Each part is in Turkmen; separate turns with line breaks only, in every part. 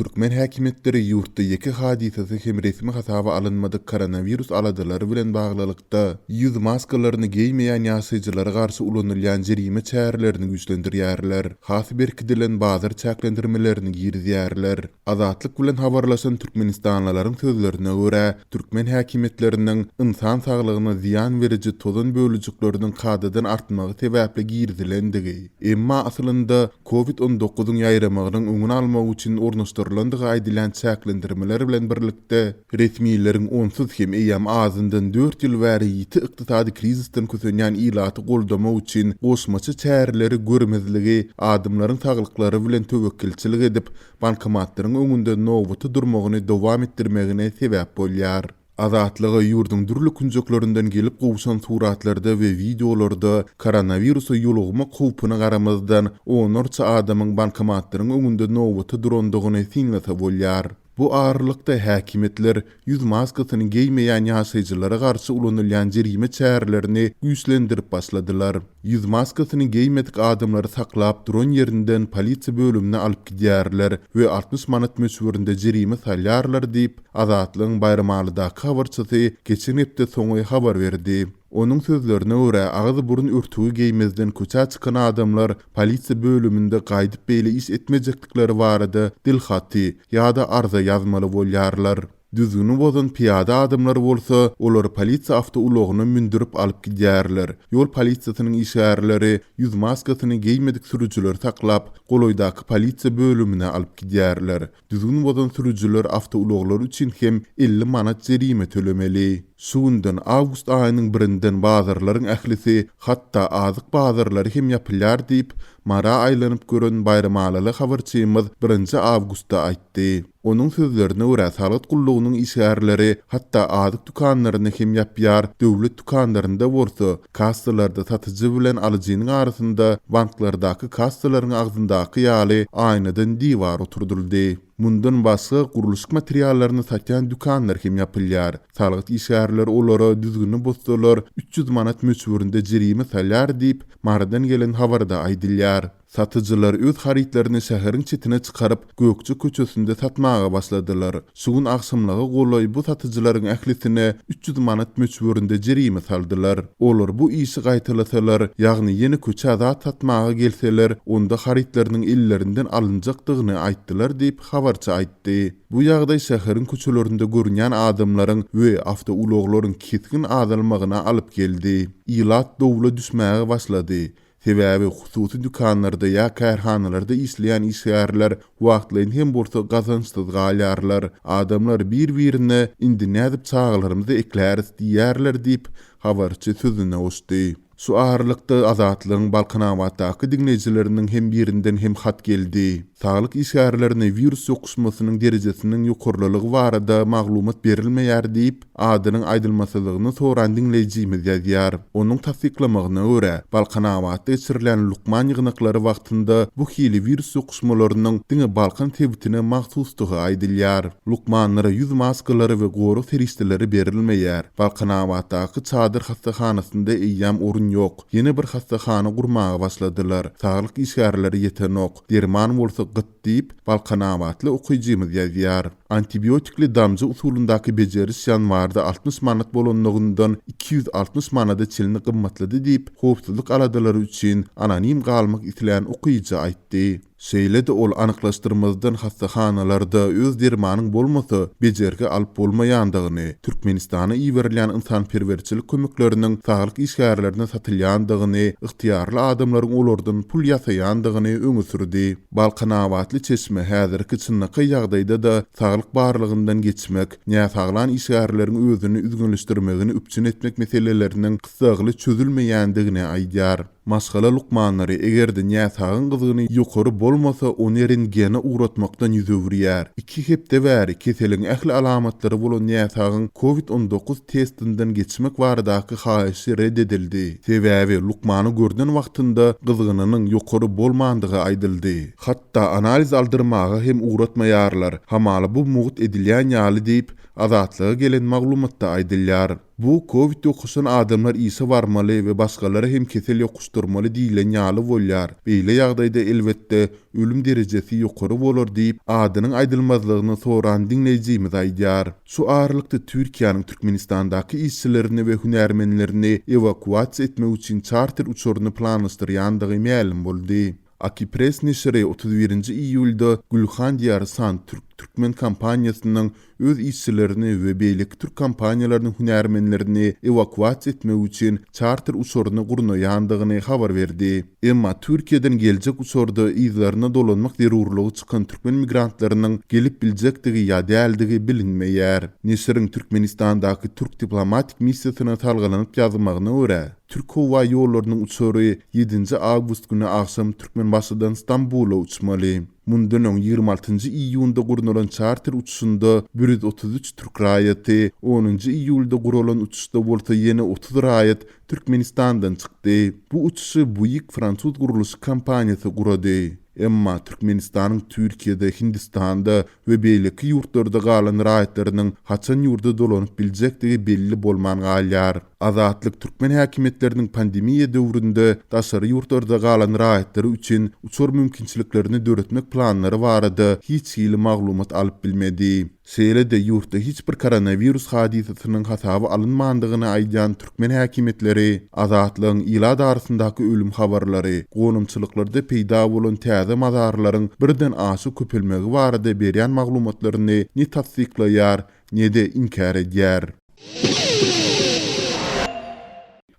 Türkmen häkimetleri ýurtda ýeki hadisesi hem resmi hasaba alınmadyk koronavirus aladylary bilen baglylykda ýüz maskalaryny giýmeýän ýaşaýjylara garşy ulanylýan jerime çärelerini güýçlendirýärler. Has berkidilen bazar çäklendirmelerini giýdirýärler. Azatlyk bilen habarlaşan Türkmenistanlylaryň sözlerine görä, Türkmen häkimetleriniň insan saglygyna ziýan beriji tozun bölüjikleriniň kadadan artmagy sebäpli giýdilendigi. Emma aslynda COVID-19-yň ýaýramagynyň öňüni almak üçin ornaşdyrylandygy aýdylan çäklendirmeler bilen birlikde resmiýetlerin onsuz hem eýam azyndan 4 ýyl bäri ýiti ykdysady krizisden kösenýän ilaty goldama üçin goşmaçy çäreleri görmezligi, adamlaryň saglyklary bilen töwekkilçilik edip bankomatlaryň öňünde nowbaty durmagyny dowam etdirmegine sebäp bolýar. Azatlygy ýurdun dürli künjeklerinden gelip gowşan suratlarda we videolarda koronavirusa ýolugma howpyna garamazdan onarça adamyň bankomatlaryň öňünde nowbaty durandygyny siňlese bolýar. Bu ağırlıkta häkimetler ýüz maskasyny giýmeýän ýaşaýjylara garşy ulanylýan jerime çärelerini güýçlendirip başladylar. Ýüz maskasyny giýmedik adamlary saklap duran ýerinden polisiýa bölümine alyp gidýärler we 60 manat möçberinde jerime salýarlar diýip Azatlygyň bayramalydaky habarçysy geçen hepde soňy habar berdi. Onun sözlerine görä, ağzı burun örtüğü giymezden köçä çykan adamlar polisiýa bölümünde gaýdyp beýle iş etmejeklikleri barada dilhati ýa-da arza ýazmaly bolýarlar. Düzgünü bozan piyada adamlar bolsa, olar polisiýa awtoulogyny mündürip alyp gidýärler. Ýol polisiýasynyň işgärleri ýüz maskasyny giýmedik sürüjüler taklap, goloýdaky polisiýa bölümine alyp gidýärler. Düzgünü bozan sürüjüler awtouloglar üçin hem 50 manat jerime tölemeli. Şundan awgust aýynyň birinden bazarlaryň ählisi, hatda azyk bazarlary hem ýapylýar diýip mara aýlanyp gören bayramalyly habarçymyz 1 awgustda aýtdy. Onun sözlerine görä Sağlyk Gullugynyň işgärleri hatda azyk dukanlaryny hem ýapýar, döwlet dukanlarynda bolsa, kassalarda satyjy bilen alyjynyň arasynda banklardaky kassalaryň agzyndaky ýaly aýnadan diýwar oturdyldy. Mundan başga guruluş materiallaryny satýan dukanlar hem ýapylýar. Sağlyk işgärleri olara düzgünü bozsalar 300 manat möçberinde jerime salýar diýip maradan gelen habarda aýdylýar. Satyjylar öz haritlerini şäheriň çetine çykaryp Gökçe köçesinde satmaga başladylar. Şugun akşamlagy golaý bu satyjylaryň ählisine 300 manat möçberinde jerime saldylar. Olar bu işi gaýtalasalar, ýagny ýeni köçe zat satmaga gelseler, onda haritleriniň illerinden alınjakdygyny aýtdylar diýip habarçy aýtdy. Bu ýagdaý şäheriň köçelerinde görünýän adamlaryň we awtouloglaryň keskin azalmagyna alyp geldi. Ilat dowla düşmäge başlady. Sebäbi hususy dukanlarda ýa kärhanalarda işleýän işgärler wagtlaryň hem bolsa gazançsyz galýarlar. Adamlar bir-birine indi nädip çağlarymyzy ekläris diýärler diýip habarçy sözüne oşdy. Şu ağırlıkta Azatlygyň Balkanawatdaky dinleýijileriniň hem birinden hem hat geldi. Sağlyk işgärlerine virus ýokuşmasynyň derejesiniň ýokarlylygy barada maglumat berilmeýär diýip adynyň aýdylmasylygyny soran dinleýijimiz ýazýar. Onuň tasdiklamagyna görä, Balkanawatda geçirilen lukman ýygnaklary wagtynda bu hili virus ýokuşmalarynyň diňe Balkan tebitine mahsusdygy aýdylýar. Lukmanlara ýüz maskalary we goru ferişdeleri berilmeýär. Balkanawatdaky çadyr hastahanasynda eýýam orun ýok. Ýene bir hastahana gurmaga başladylar. Sağlyk işgärleri ýetenok. Derman bolsa gyt diýip Balkanawatly okuyjymyz ýazýar. Antibiotikli damjy usulundaky bejeriş ýanwarda 60 manat bolanlygyndan 260 manada çelini gymmatlady diýip howpsuzlyk aladylary üçin anonim galmak isleýän okuyjy aýtdy. Şeýle-de ol anyklaşdyrmazdan hastahanalarda öz dermanyň bolmasa bejerge alyp bolmaýandygyny, Türkmenistana iýerilýän insanperwerçilik kömekleriniň sağlyk işgärlerine satylýandygyny, ygtyýarly adamlaryň olardan pul ýasaýandygyny öňe sürdi. Balkanawatly çeşme häzirki çynnaky ýagdaýda da sağlyk barlygyndan geçmek, näsaglan işgärleriň özüni üzgünleşdirmegini üpçün etmek meseleleriniň kysagly çözülmeýändigine aýdýar. Maşgala lukmanlary egerde näsagyň gyzygyny ýokary bolmasa onu rentgene uğratmakdan ýüzewirýär. 2 hepde bäri keseliň ähli alamatlary bolan näsagyň COVID-19 testinden geçmek baradaky haýyşy reddedildi. Sebäbi lukmany görden wagtynda gyzygynyň ýokary bolmandygy aýdyldy. Hatda analiz aldyrmaga hem uğratmaýarlar. Hamaly bu mugut edilýän ýaly diýip Azatlyga gelen maglumatda aýdylýar. Bu COVID-19 adamlar ise varmaly we başgalary hem kesel ýokuşdurmaly diýilen ýaly bolýar. Beýle ýagdaýda elbetde ölüm derejesi ýokary bolar diýip adynyň aýdylmazlygyny soran dinleýijimiz aýdýar. Şu aralykda Türkiýanyň Türkmenistandaky işçilerini we hünärmenlerini evakuasiýa etmek üçin charter uçuryny planlaşdyrýandygy ma'lum boldy. Akipres neşri 31-nji iýulda Gülhan diyarı San Türkmen kampaniýasynyň öz işçilerini we beýleki Türk kampaniýalarynyň hünärmenlerini evakuasiýa etmek üçin charter uçuryny gurnaýandygyny habar berdi. Emma Türkiýeden geljek uçurda izlerine dolanmak zerurlugy çykan Türkmen migrantlarynyň gelip biljekdigi ýa däldigi bilinmeýär. Neşriň Türkmenistandaky Türk diplomatik missiýasyna talgalanyp ýazmagyna görä, Türk howa ýollarynyň uçury 7-nji awgust güni akşam Türkmenbaşydan Stambula uçmaly. Mundan 26-njy iýunda gurnulan charter uçuşunda 133 Türk raýaty, 10-njy iýulda gurulan uçuşda bolsa ýene 30 raýat Türkmenistandan çykdy. Bu uçuşy buýyk Fransuz guruluşy kampaniýasy gurady. Emma Türkmenistanyň Türkiýede, Hindistanda we beýleki ýurtlarda galan raýatlarynyň haçan ýurda dolanyp biljekdigi belli bolman galýar. Azatlyk Türkmen häkimetleriniň pandemiýa döwründe daşary ýurtlarda galan raýatlary üçin uçur mümkinçiliklerini döretmek planlary barada hiç ýyly maglumat alyp bilmedi. Seýle de ýurtda hiç bir koronavirus hadisasynyň hasaby alynmandygyny aýdýan Türkmen häkimetleri azatlygyň ila darysyndaky ölüm habarlary, gonumçylyklarda peýda bolan täze mazarlaryň birden aşy köpelmegi barada berýän maglumatlaryny ne tasdiklaýar, ne de inkar edýär.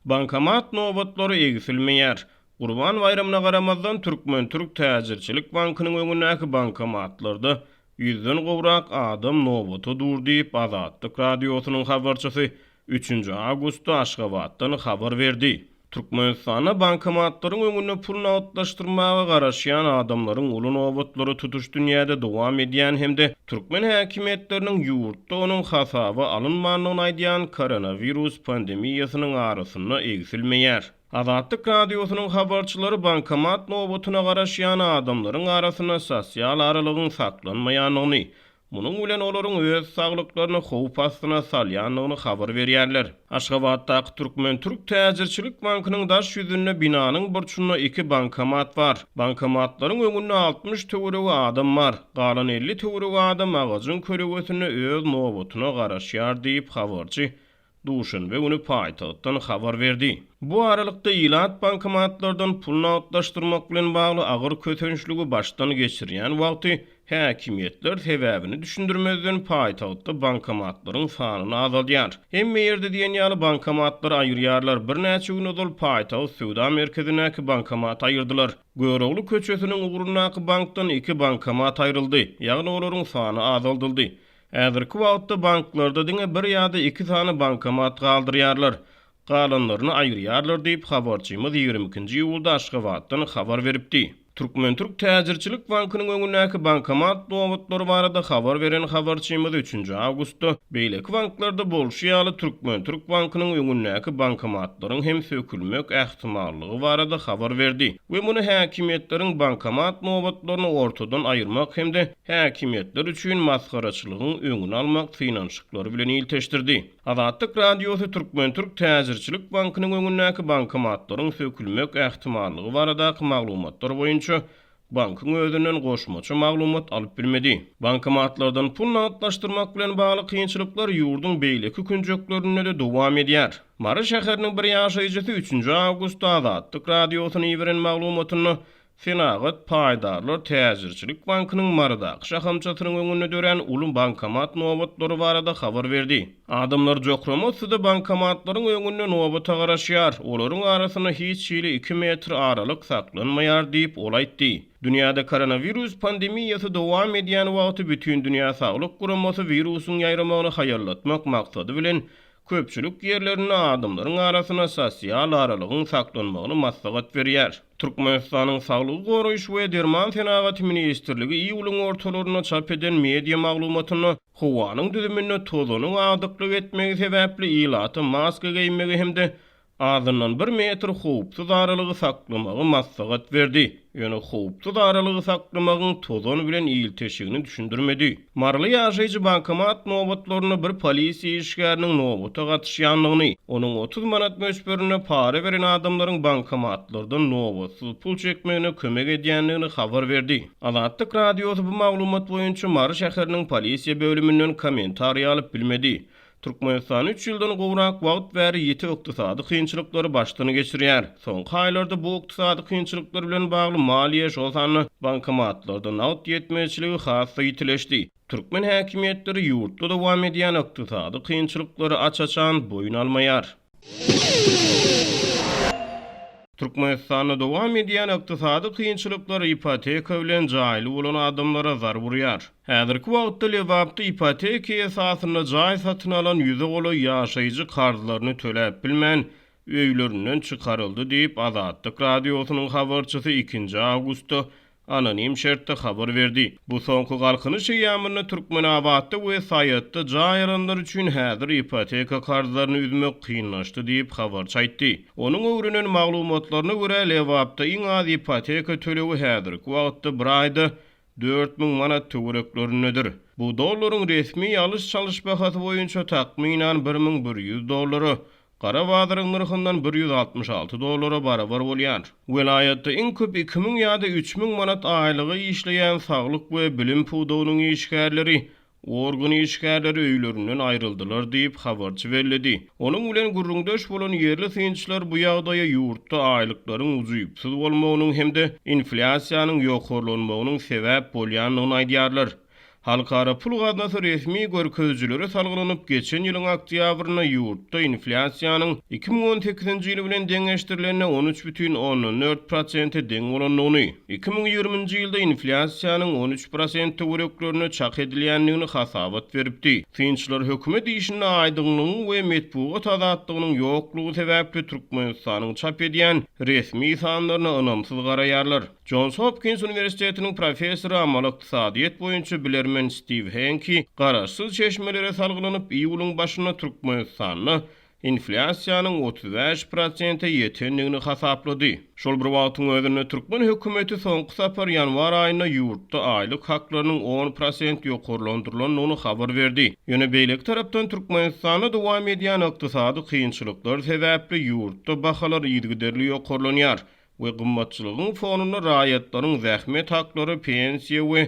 Bankomat nowatlary egisilmeýär. Gurban bayramyna garamazdan Türk Täzirçilik bankynyň öňündäki bankomatlarda 100-den gowrak adam nowaty dur diýip Azatlyk radiosynyň habarçysy 3-nji awgustda Aşgabatdan habar berdi. Türkmenistana bankomatlaryň öňüne pul nowatlaşdyrmaga garaşýan adamlaryň uly nowatlary tutuş dünýäde dowam edýän hemde Türkmen häkimetleriniň ýurtda onuň hasaby alynmandygyny aýdýan koronavirus pandemiýasynyň arasyna egisilmeýär. Azatlyk radiosynyň habarçylary bankomat nowatyna garaşýan adamlaryň arasyna sosial aralygyň saklanmaýanlygyny, munyň bilen olaryň öz saglyklaryny howp astyna salýanlygyny habar berýärler. Aşgabatdaky Türk Täzirçilik bankynyň daş ýüzünde binanyň burçunda 2 bankomat bar. Bankomatlaryň öňünde 60 töweregi adam bar. Galan 50 töweregi adam agazyň köregesini öz nowatyna garaşýar diýip habarçy Duşanbe ony paýtagtdan habar berdi. Bu aralykda ilat bankomatlardan pul nowatlaşdyrmak bilen bagly agyr kötençligi başdan geçirýän wagty häkimetler sebäbini düşündirmezden paýtagtda bankomatlaryň sanyny azaltýar. Hemme ýerde diýen ýaly bankomatlar aýyrýarlar. Bir näçe gün ozal paýtagy Söwda merkezindäki bankomat aýyrdylar. Göregli köçesiniň ugrunaky bankdan 2 bankomat aýryldy. Ýagny olaryň sany azaldyldy. Äzirki wagtda banklarda diňe bir ýa-da 2 sany bankomat galdyrýarlar. Galanlaryny aýyrýarlar diýip habarçymyz 22-nji ýulda Aşgabatdan habar beripdi. Türk Täzirçilik bankynyň öňündäki bankomat nowatlary barada habar beren habarçymyz 3-nji awgustda beýleki banklarda bolşýaly Türk bankynyň öňündäki bankomatlaryň hem sökülmek ähtimallygy barada habar berdi. We muny häkimetleriň bankomat nowatlaryny ortadan aýyrmak hemde häkimetler üçin maskaraçylygyň öňüni almak finanşyklary bilen ilteşdirdi. Azatlyk radiosy Türk Täzirçilik bankynyň öňündäki bankomatlaryň sökülmek ähtimallygy baradaky maglumatlar boýunça bankyň özünden goşmaçy maglumat alyp bilmedi. Bankomatlardan pul nowatlaşdyrmak bilen bagly kynçylyklar ýurduň beýleki künjeklerinde de dowam edýär. Mary şäheriniň bir ýaşaýjysy 3-nji awgustda Azatlyk radiosyna beren maglumatyny Fenagat paýdarlar Täzirçilik bankynyň Maradaky şahamçatynyň öňünde dören uly bankomat nowatlary barada habar berdi. Adamlar jokramasy bankomatlaryň öňünde nowata garaşýar. Olaryň arasyna hiç ýyly 2 metr aralyk saklanmaýar diýip olaýtdy. Dünýäde koronavirus pandemiýasy dowam edýän wagty bütün dünýä saglyk guramasy virusyň ýaýramagyny haýarlatmak maksady bilen köpçülik ýerlerine adamlaryň arasyna sosial aralygyň saklanmagyny maslahat berýär. Türkmenistanyň Saglyk goraýyş we derman Fenagat ministrligi iýulyň ortalaryna çap eden media maglumatyny howanyň düzümine tozanyň agdyklyk etmegi sebäpli ilaty maska giýmegi hemde Azından 1 metr howpsuz aralygy saklamagy maslahat berdi. Ýöne howpsuz aralygy saklamagyň tozon bilen ýylteşigini düşündirmedi. Marly ýaşaýjy bankomat nowbatlaryny bir polisiýa işgäriniň nowbata gatışýanlygyny, onuň 30 manat möçberine para beren adamlaryň bankomatlardan nowbatsy pul çekmegine kömek edýänligini habar berdi. Azatlyk radiosy bu maglumat boýunça Mary şäheriniň polisiýa bölümünden kommentariýa alyp bilmedi. Türkmenistan 3 ýyldan gowrak wagt bäri ýeti ykdysady kynçylyklary başdan geçirýär. Soňky aýlarda bu ykdysady kynçylyklar bilen bagly maliýe şolsany bankomatlardan aýt ýetmeçiligi hassa ýitileşdi. Türkmen häkimiýetleri ýurtda dowam edýän ykdysady kynçylyklary açaçan boyun almaýar. Türkmenistanda dowam edýän ykdysady kynçylyklar ipoteka bilen jaýly bolan adamlara zar burýar. Häzirki wagtda lewapda ipoteka esasyna jaý satyn alan ýüze goly ýaşaýjy karzlaryny töläp bilmän öýlerinden çykaryldy diýip Azatlyk radiosynyň habarçysy 2 awgustda anonim şertde habar berdi. Bu soňky galkynyş ýamyny Türkmenabadda we saýatda jaýalanlar üçin häzir ipoteka karzlaryny üzmek kynlaşdy diýip habar çaýtdy. Onuň öwrünen maglumatlaryna görä lewapda iň az ipoteka tölewi häzirki wagtda bir aýda 4000 manat töwereklerinedir. Bu dollaryň resmi alış çalış bahasy boýunça takminan $1100, Qara bazaryň narhyndan $166 barabar bolýar. Welayatda iň köp 2000 ýa-da 3000 manat aýlygy işleýän saglyk we bilim puwdawynyň işgärleri, organ işgärleri öýlerinden aýryldylar diýip habarçy berledi. Onuň bilen gurrundaş bolan ýerli synçylar bu ýagdaýa ýurtda aýlyklaryň uzypsyz bolmagynyň hemde inflasiýanyň ýokurlanmagynyň sebäp bolýanyny aýdýarlar. Halkara pul gaznasy resmi görkezjilere salgylanyp geçen ýylyň oktýabryna ýurtda inflasiýanyň 2018-nji ýyl bilen deňeşdirilenine 13,4% deň bolanyny, 2020-nji ýylda inflasiýanyň 13% töwereklerini çak edilýänligini hasabat beripdi. Synçylar hökümet işine aýdyňlygyň we metbuat azatlygynyň ýoklugy sebäpli Türkmenistanyň çap edýän resmi sanlaryny ynamsyz garaýarlar. Johns Hopkins Üniversitetiniň professory amal ykdysadyýet boýunça bilermen Steve Henke garaşsyz çeşmelere salgylanyp iýulyň başyna Türkmenistanyň inflasiýanyň 35% ýetenligini hasaplady. Şol bir wagtyň özünde Türkmen hökümeti soňky sapar ýanwar aýyna ýurtda aýlyk haklarynyň 10% ýokurlandyrylynyny habar berdi. Ýöne beýlek tarapdan Türkmenistanda dowam edýän ykdysady kynçylyklar sebäpli ýurtda bahalar ýygyderli ýokurlanýar we gymmatçylygyň fonuna raýatlaryň zähmet haklary, pensiýa we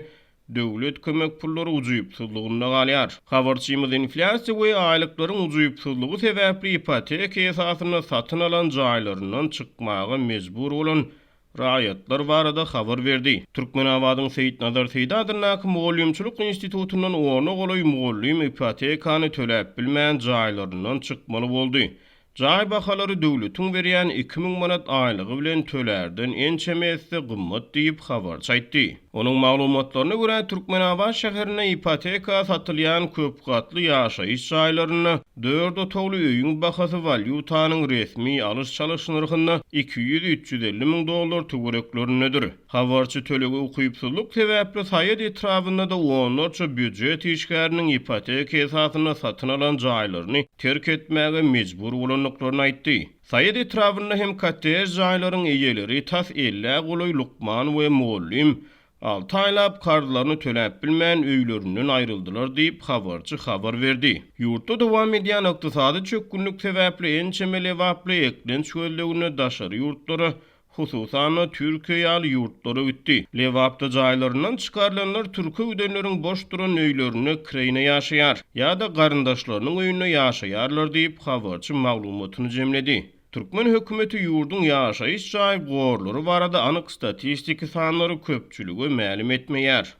döwlet kömek pullary uzypsyzlygyna galýar. Habarçymyz inflasiýa we aýlyklaryň uzypsyzlygy sebäpli ipoteka esasyna satyn alan jaýlaryndan çykmagy mejbur bolan raýatlar barada habar berdi. Türkmenabadyň Seýitnazar Seýdadyň Mugallimçilik institutundan onu goly mugallim ipotekany töläp bilmän jaýlaryndan çykmaly boldy. Jaý bahalary döwletiň berýän 2000 manat aýlygy bilen tölerden en çemesi gymmat diýip habar çaýtdy. Onuň maglumatlaryna görä Türkmenabad şäherine ipoteka satylýan köp gatly ýaşaýyş jaýlaryna 4 otogly öýüň bahasy valyutanyň resmi alış çalış narhyna $200-350 miň töwereklerinedir. Habarçy töleги ukypsyzlyk sebäpli saýat etrafynda da onlarça büdjet işgäriniň ipoteka esasyna satyn alan jaýlaryny terk etmäge mejbur bolanlyklaryny aýtdy. Saýat etrafynda hem kottej jaýlaryň eýeleri tas 50 goly Lukman we Muallim 6 aýlap karzlaryny töläp bilmän öýlerinden aýryldylar diýip habarçy habar berdi. Ýurtda dowam edýän ykdysady çökgünlik sebäpli en çemeli waply eklenç çöldegine daşary ýurtlary, hususan Türkiýe ýaly ýurtlary gitdi. Lewapda jaýlaryndan çykarlanlar türkü üdenleriň boş duran öýlerini kireyne ýaşaýar ýa-da garyndaşlarynyň öýünde ýaşaýarlar diýip habarçy maglumatyny jemledi. Türkmen hökümeti ýurdun ýaşaýyş jaý gorlary barada anyk statistik sanlary köpçüligi ma'lum etmeýär.